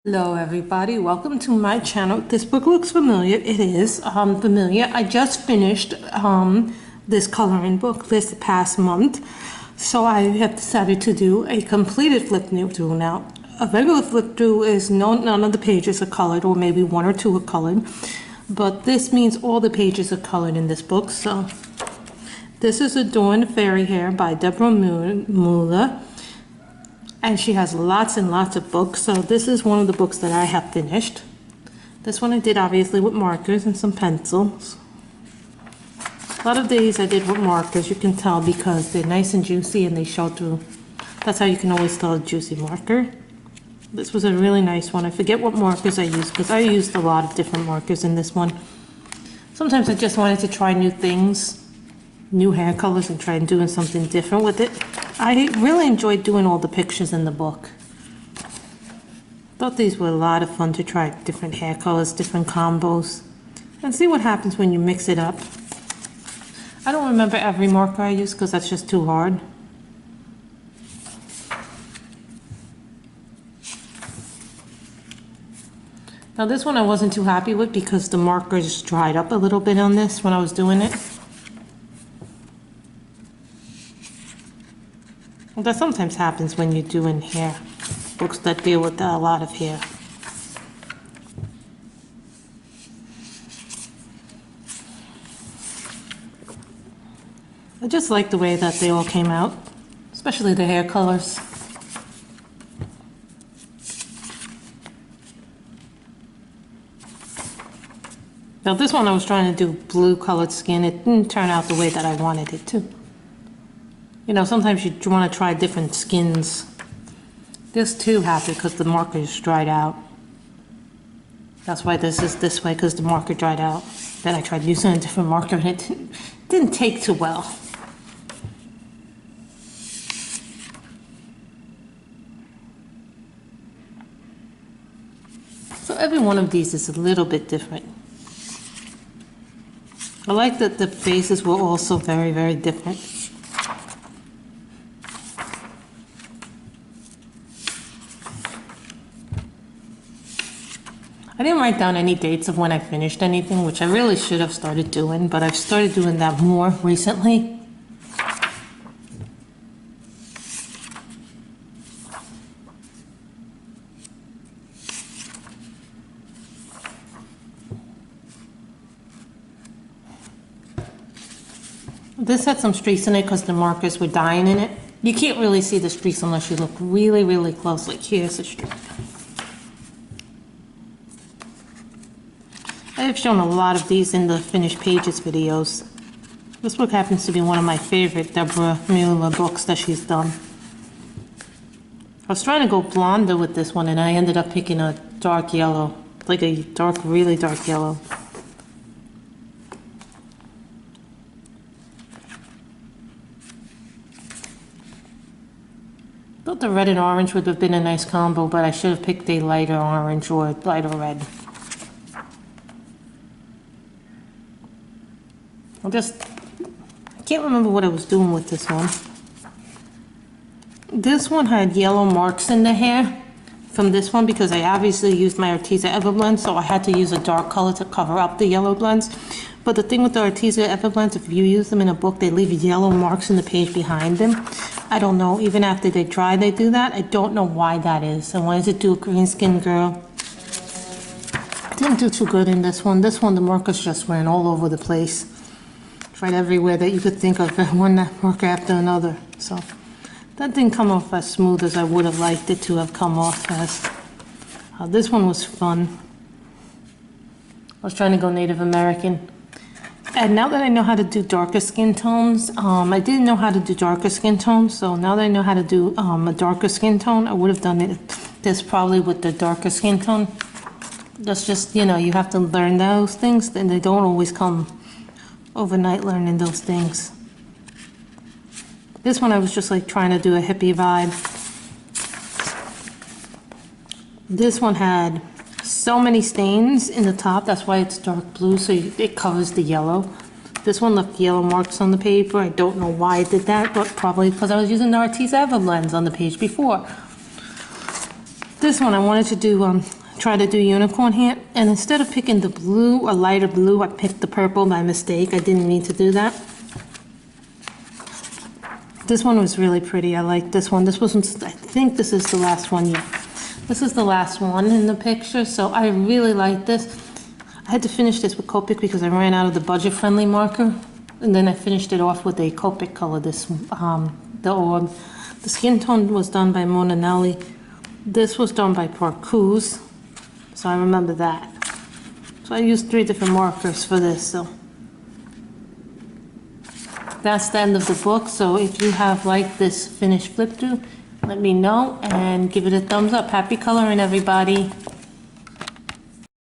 Hello everybody, welcome to my channel. This book looks familiar. It is familiar. I just finished this coloring book this past month, so I have decided to do a completed flip through. Now a regular flip through is none of the pages are colored, or maybe one or two are colored, but this means all the pages are colored in this book. So this is Adorned Fairy Hair by Deborah Muller. And she has lots and lots of books, so this is one of the books that I have finished. This one I did obviously with markers and some pencils. A lot of these I did with markers, you can tell because they're nice and juicy and they show through. That's how you can always tell a juicy marker. This was a really nice one. I forget what markers I used because I used a lot of different markers in this one. Sometimes I just wanted to try new things, new hair colors, and try doing something different with it. I really enjoyed doing all the pictures in the book. Thought these were a lot of fun to try different hair colors, different combos, and see what happens when you mix it up. I don't remember every marker I used because that's just too hard. Now this one I wasn't too happy with because the markers dried up a little bit on this when I was doing it. Well, that sometimes happens when you're doing hair books that deal with a lot of hair. I just like the way that they all came out, especially the hair colors. Now this one I was trying to do blue colored skin. It didn't turn out the way that I wanted it to. You know, sometimes you want to try different skins. This too happened because the markers dried out. That's why this is this way, because the marker dried out. Then I tried using a different marker and it didn't take too well. So every one of these is a little bit different. I like that the faces were also very, very different. I didn't write down any dates of when I finished anything, which I really should have started doing, but I've started doing that more recently. This had some streaks in it because the markers were dying in it. You can't really see the streaks unless you look really, really close. Like here's a streak. I have shown a lot of these in the finished pages videos. This book happens to be one of my favorite Deborah Muller books that she's done. I was trying to go blonder with this one and I ended up picking a dark yellow, like a dark, really dark yellow. Thought the red and orange would have been a nice combo, but I should have picked a lighter orange or lighter red. I can't remember what I was doing with this one. This one had yellow marks in the hair from this one because I obviously used my Arteza Everblend, so I had to use a dark color to cover up the yellow blends. But the thing with the Arteza Everblends, if you use them in a book, they leave yellow marks in the page behind them. I don't know, even after they dry, they do that. I don't know why that is. I wanted to do a green skin girl. Didn't do too good in this one. This one, the markers just went all over the place. Right everywhere that you could think of, one marker after another. So that didn't come off as smooth as I would have liked it to have come off as. This one was fun. I was trying to go Native American. And now that I know how to do darker skin tones, I didn't know how to do darker skin tones, so now that I know how to do a darker skin tone, I would have done this probably with the darker skin tone. That's just, you know, you have to learn those things, and they don't always come overnight learning those things. This one I was just like trying to do a hippie vibe. This one had so many stains in the top, that's why it's dark blue, so it covers the yellow. This one left yellow marks on the paper. I don't know why I did that, but probably because I was using the Arteza Everblends on the page before. This one I wanted to do, try to do unicorn hair, and instead of picking the blue or lighter blue, I picked the purple by mistake. I didn't mean to do that. This one was really pretty. I like this one. This wasn't, I think this is the last one, yeah. This is the last one in the picture, so I really like this. I had to finish this with Copic because I ran out of the budget-friendly marker, and then I finished it off with a Copic color, this, the Orb. The skin tone was done by Monanelli. This was done by Parcours, so I remember that. So I used 3 different markers for this, so. That's the end of the book, so if you have liked this finished flip through, let me know and give it a thumbs up. Happy coloring, everybody.